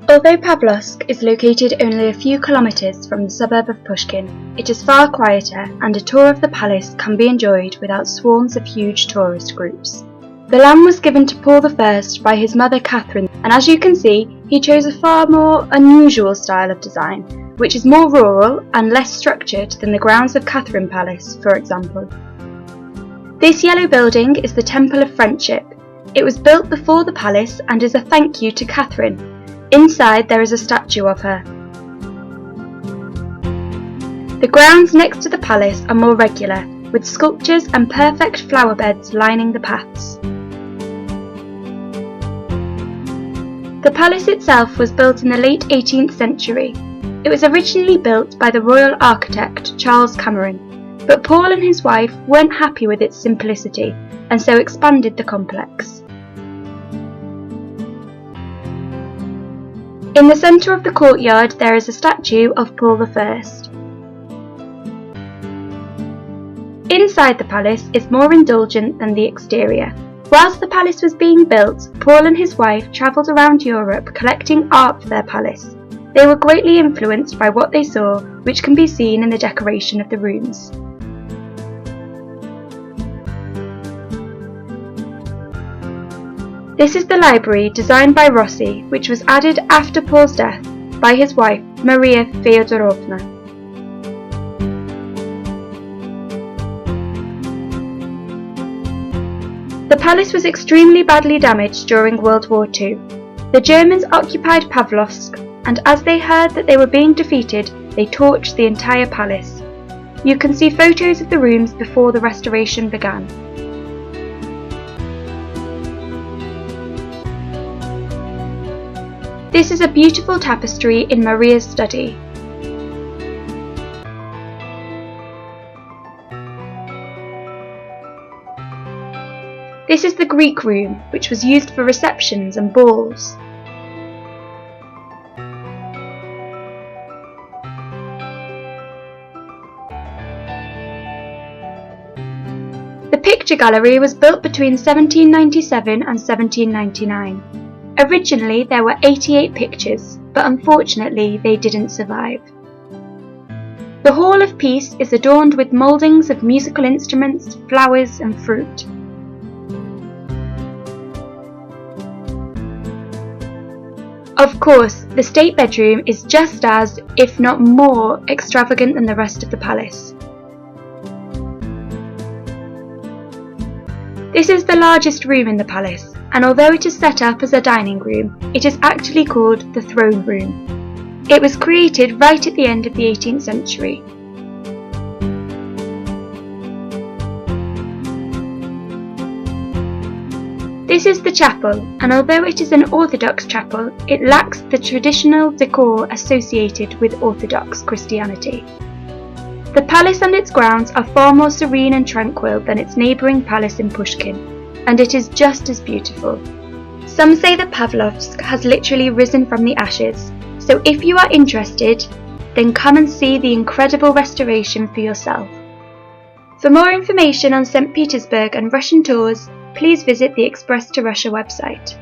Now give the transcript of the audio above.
Although Pavlovsk is located only a few kilometres from the suburb of Pushkin, it is far quieter and a tour of the palace can be enjoyed without swarms of huge tourist groups. The land was given to Paul I by his mother Catherine, and as you can see, he chose a far more unusual style of design, which is more rural and less structured than the grounds of Catherine Palace, for example. This yellow building is the Temple of Friendship. It was built before the palace and is a thank you to Catherine. Inside there is a statue of her. The grounds next to the palace are more regular, with sculptures and perfect flower beds lining the paths. The palace itself was built in the late 18th century. It was originally built by the royal architect Charles Cameron, but Paul and his wife weren't happy with its simplicity and so expanded the complex. In the centre of the courtyard there is a statue of Paul I. Inside the palace is more indulgent than the exterior. Whilst the palace was being built, Paul and his wife travelled around Europe collecting art for their palace. They were greatly influenced by what they saw, which can be seen in the decoration of the rooms. This is the library designed by Rossi, which was added after Paul's death by his wife Maria Feodorovna. The palace was extremely badly damaged during World War II. The Germans occupied Pavlovsk, and as they heard that they were being defeated, they torched the entire palace. You can see photos of the rooms before the restoration began. This is a beautiful tapestry in Maria's study. This is the Greek room, which was used for receptions and balls. The picture gallery was built between 1797 and 1799. Originally there were 88 pictures, but unfortunately they didn't survive. The Hall of Peace is adorned with mouldings of musical instruments, flowers and fruit. Of course, the state bedroom is just as, if not more, extravagant than the rest of the palace. This is the largest room in the palace, and although it is set up as a dining room, it is actually called the throne room. It was created right at the end of the 18th century. This is the chapel, and although it is an Orthodox chapel, it lacks the traditional decor associated with Orthodox Christianity. The palace and its grounds are far more serene and tranquil than its neighbouring palace in Pushkin, and it is just as beautiful. Some say that Pavlovsk has literally risen from the ashes, so if you are interested, then come and see the incredible restoration for yourself. For more information on St. Petersburg and Russian tours, please visit the Express to Russia website.